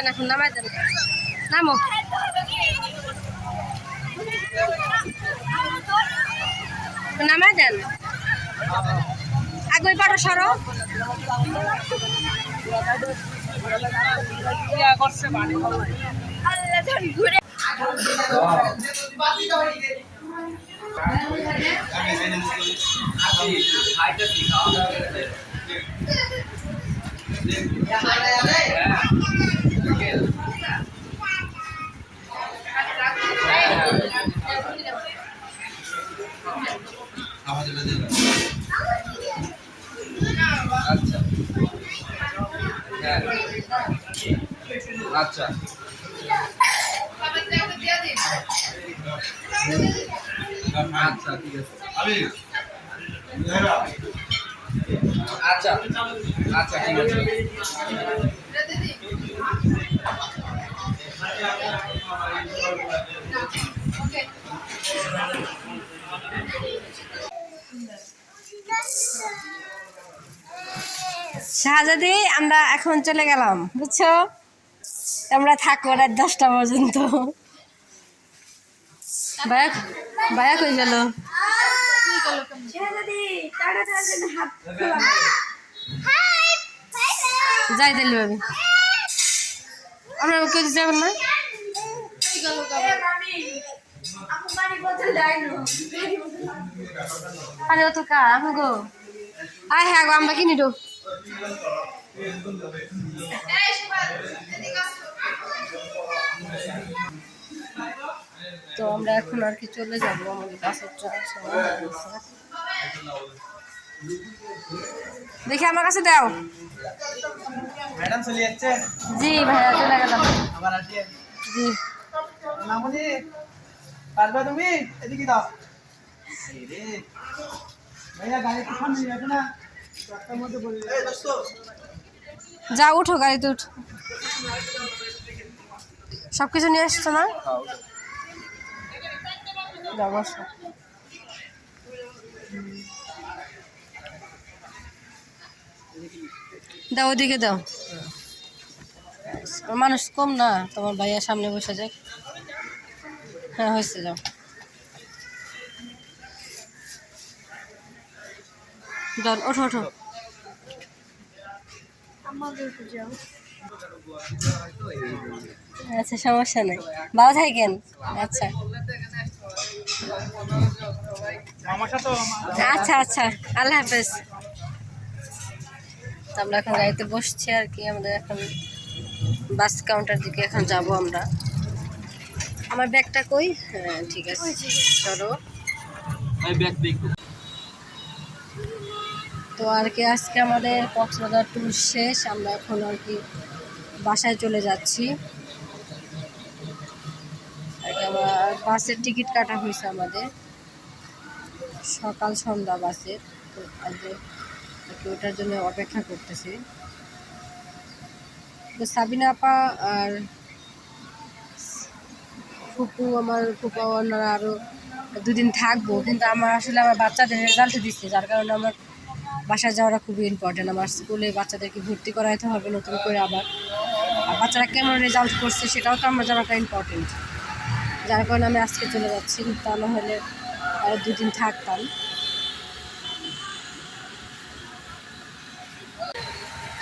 দেন এখন, নামাই দেন, নামো। নামাই দেন, আগে পাঠো সরো। ঘুরে আচ্ছা আচ্ছা ঠিক আছে আচ্ছা আচ্ছা ঠিক আছে শাহজাদি, আমরা এখন চলে গেলাম, বুঝছো? আমরা থাকবো রাত 10টা পর্যন্ত। ভাইয়া ভাইয়া কই গেল? যাই দিলি ভাবি, আমরা কেউ যাবেন না। আরে তো কা আমি গো, আয় হ্যাঁ গো, আমরা কিনি তো। তো আমরা এখন আর কি চলে যাবো, আমাদের বাসের সময় হয়ে গেছে। দেখি আমার কাছে দাও। ম্যাডাম চলে যাচ্ছে। জি ভাইয়া চলে গেলাম। আবার আসিয়ে জি মামুনি পারবা তুমি এদিকে দাও রে ভাইয়া গাড়ি তো সামনে যাবে না রাস্তার মধ্যে বলে এই দোস্ত যা উঠো, গাড়িতে উঠো। সব কিছু নিয়ে আসছো না? যাও বসো। দাও ওদিকে দাও, মানুষ কম না, তোমার ভাইয়া সামনে বসে যাক। হ্যাঁ হয়েছে, যাও। যাও ওঠো ওঠো। আচ্ছা সমস্যা নেই, ভালো থাকেন। আচ্ছা আচ্ছা আচ্ছা, আল্লাহ হাফেজ। তো আমরা এখন গাড়িতে বসছি আর কি, আমাদের এখন বাস কাউন্টার দিকে এখন যাব আমরা। আমার ব্যাগটা কই? হ্যাঁ ঠিক আছে, চলো। তো আর কি আজকে আমাদের কক্সবাজার ট্যুর শেষ, আমরা এখন আর কি বাসায় চলে যাচ্ছি। আর কি আমার বাসের টিকিট কাটা হয়েছে আমাদের, সকাল সন্ধ্যা বাসের। তো আজকে ওটার জন্য অপেক্ষা করতেছি। তো সাবিনা আপা আর ফুপু, আমার ফুপা ওনারা আরও 2 দিন থাকবো, কিন্তু আমার আসলে আমার বাচ্চাদের রেজাল্ট দিচ্ছে, যার কারণে আমার বাসায় যাওয়াটা খুবই ইম্পর্টেন্ট। আমার স্কুলে বাচ্চাদেরকে ভর্তি করাইতে হবে নতুন করে আবার, আর বাচ্চারা কেমন রেজাল্ট করছে সেটাও তো আমার জানাটা ইম্পর্টেন্ট, যার কারণে আমি আজকে চলে যাচ্ছি। তা না হলে আর 2 দিন থাকতাম।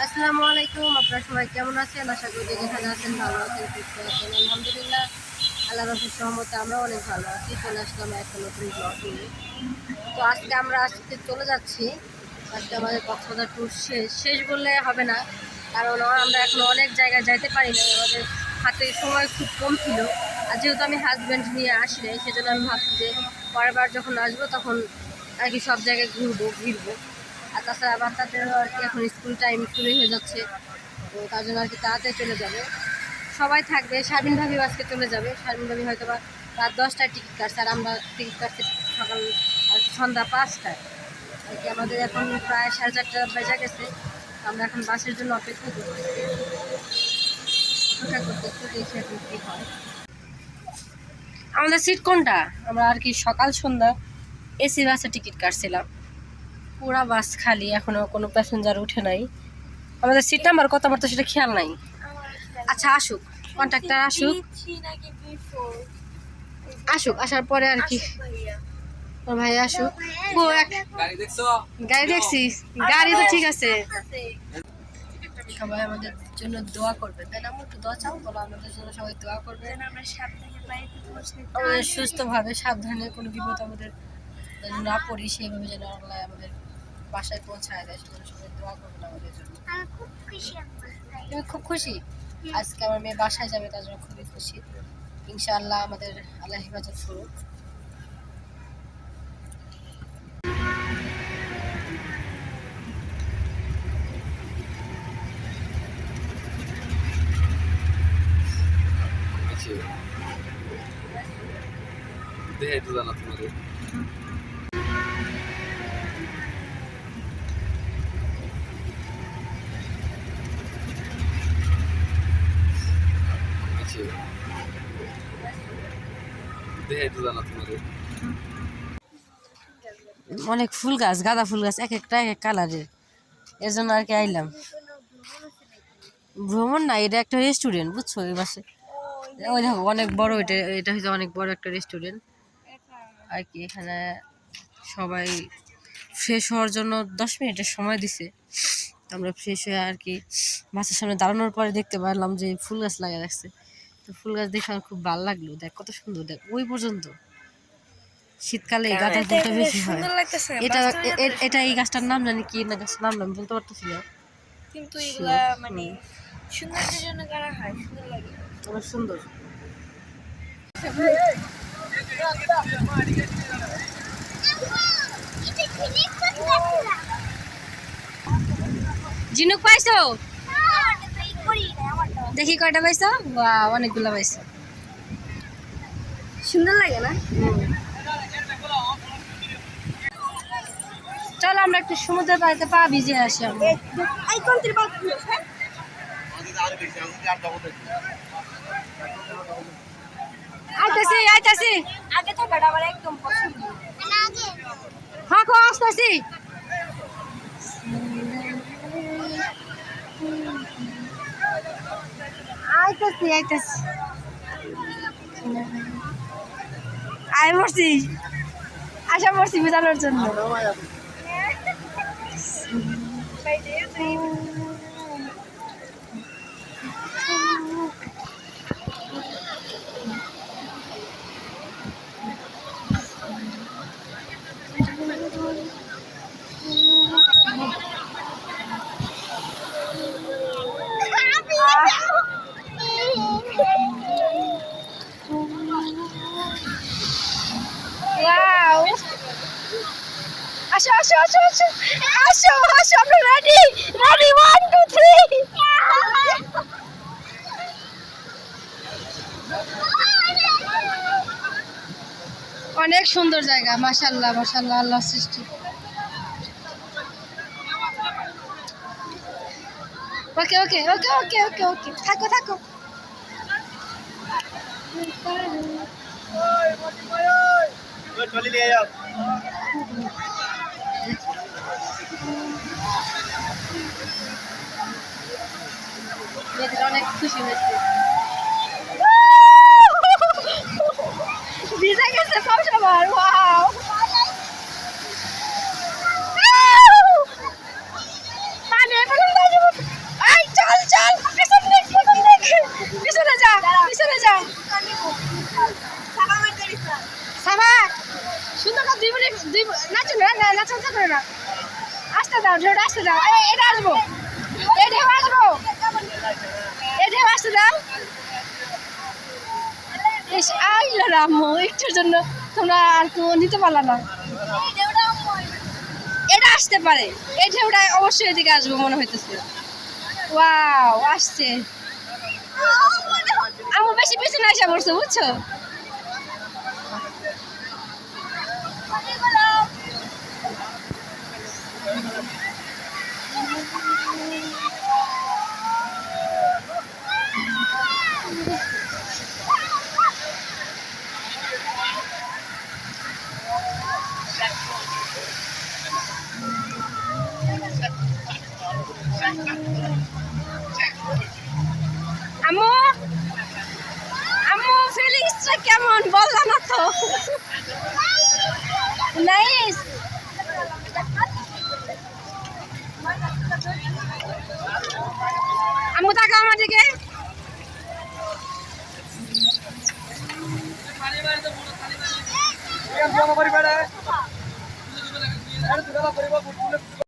আসসালামু আলাইকুম, আপনারা সবাই কেমন আছেন? আশা করি যেখানে আছেন ভালো আছেন, সুস্থ আছেন। আলহামদুলিল্লাহ, আল্লাহ রাসূলের রহমতে আমরাও অনেক ভালো আছি। চলে আসলাম একটা নতুন ব্লগ নিয়ে। তো আজকে আমরা চলে যাচ্ছি। আজকে আমাদের কক্সবাজার ট্যুর শেষ বললে হবে না, কারণ আমরা এখন অনেক জায়গায় যাইতে পারি না, আমাদের হাতে সময় খুব কম ছিল। আর যেহেতু আমি হাজব্যান্ড নিয়ে আসি নাই, সেজন্য আমি ভাবছি যে পরের বার যখন আসবো তখন আর কি সব জায়গায় ঘুরবো। আর তাছাড়া বাচ্চাদেরও আর কি এখন স্কুল টাইম শুরু হয়ে যাচ্ছে, তো তার জন্য আর কি তাড়াতাড়ি চলে যাবে। সবাই থাকবে, শারমিন ভাবি আজকে চলে যাবে। শারমিন ভাবি হয়তো বা রাত 10টায় টিকিট কাটছে, আর আমরা টিকিট কাটছি সকাল আর সন্ধ্যা 5টায় আর কি। আমাদের এখন প্রায় 4:30 বেজে গেছে। আমরা এখন বাসের জন্য অপেক্ষা করতেছি, দেখি এখন কী হয়। আমাদের সিট কোনটা? আমরা আর কি সকাল সন্ধ্যা এসি বাসে টিকিট কাটছিলাম, পুরা বাস খালি, এখনো কোনো প্যাসেঞ্জার উঠে নাই। আমাদের সিট নাম্বার কত, আমার তো সেটা খেয়াল নাই। আচ্ছা আসুক, কন্ট্রাক্টর আসুক, আসার পরে আর কি ওর ভাই আসুক। ও গাড়ি দেখছি, গাড়ি তো ঠিক আছে। সবাই আমাদের জন্য দোয়া করবে, তাই না? একটু দোয়া চাও, বলো আমাদের জন্য সবাই দোয়া করবে, আমাদের সুস্থভাবে সাবধানে কোনো বিপদ আমাদের যেন না পড়ি, সেইভাবে যেন আল্লাহ আমাদের বাসায় পৌঁছায় দেয়, সেজন্য সবাই দোয়া করবেন আমাদের জন্য। আমি খুব খুশি আজকে আমার মেয়ে বাসায় যাবে, তার জন্য খুবই খুশি। ইনশাআল্লাহ আমাদের আল্লাহ হেফাজত করুক। দেখাইতে জানা তোমাদের দেখাইতে জানা তোমাদের অনেক ফুল গাছ, গাঁদা ফুল গাছ, এক একটা এক এক কালারের, এর জন্য আর কি আইলাম। ভ্রমণ না, এটা একটা রেস্টুরেন্ট, বুঝছো? এই পাশে ওই দেখো অনেক বড়, এটা এটা হচ্ছে অনেক বড় একটা রেস্টুরেন্ট আর কি। এখানে সবাই ফ্রেশ হওয়ার জন্য 10 মিনিটের সময় দিছে। আমরা ফ্রেশ হয়ে আর কি বাসের সামনে দাঁড়ানোর পরে দেখতে পারলাম যে ফুল গাছ লাগিয়ে রাখছে। তো ফুল গাছ দেখে আমার খুব ভালো লাগলো, দেখ কত সুন্দর, দেখ ওই পর্যন্ত। শীতকালে এই গাঁদা ফুলটা বেশি হয়। এটা এটা এই গাছটার নাম জানি কি না, গাছটার নাম আমি বলতে পারতেছি না, কিন্তু এগুলা মানে সৌন্দর্যের জন্য করা হয়, সুন্দর লাগে। অনেক সুন্দর। ঝিনুক পাইছো? দেখি কয়টা পাইছো? বাহ, অনেকগুলো পাইছো। সুন্দর লাগে না? চলো আমরা একটু সমুদ্রের পাড়িতে পা ভিজিয়ে আসি। আমরা এই কোনটির বাদ আইতাছি আইতাছি, আগে থাকাটা আমার একদম পছন্দ। থাকো, আসতেছি। আইতাছি আইতাছি, আই মরছি, আশা মরছি বোঝানোর জন্য। Wow! আসো আসো আসো আসো আসো আসো, আমরা রেডি রেডি, 1 2 3। অনেক সুন্দর জায়গা, মাশাআল্লাহ মাশাআল্লাহ, আল্লাহর সৃষ্টি। ওকে ওকে ওকে ওকে ওকে ওকে, থাকো থাকো। চলে নিয়ে যাও। মেয়েদের অনেক খুশি হয়েছে, ভিজে গেছে সব সবার। ওয়াও, পানি এখন বাজে। এই চল চল, পিছন দেখ পিছন দেখ, পিছনে যা পিছনে যা। সাবা সুন্দর করে 2 মিনিট নাচো না, নাচো করে না, আসতে দাও, ঢেউটা আসতে দাও। এটা আসবো, এই ঢেউ আসবো, এই ঢেউ আসতে দাও। এস আইলো রামো, একটুর জন্য তোমরা আর তো নিতে পারলা না। এটা আসতে পারে, এই ঢেউটা অবশ্যই এদিকে আসবো মনে হইতেছে। ওয়াও, আসছে। আমার বেশি পিছনে আসা পড়ছে, বুঝছো? আম্মু আম্মু ফিলিংসটা কেমন বললা না তো নাইস আম্মু তাকাও আমার দিকে Ayan, buwan mo pa rin ba na? Ano, ito na lang, pwede ba?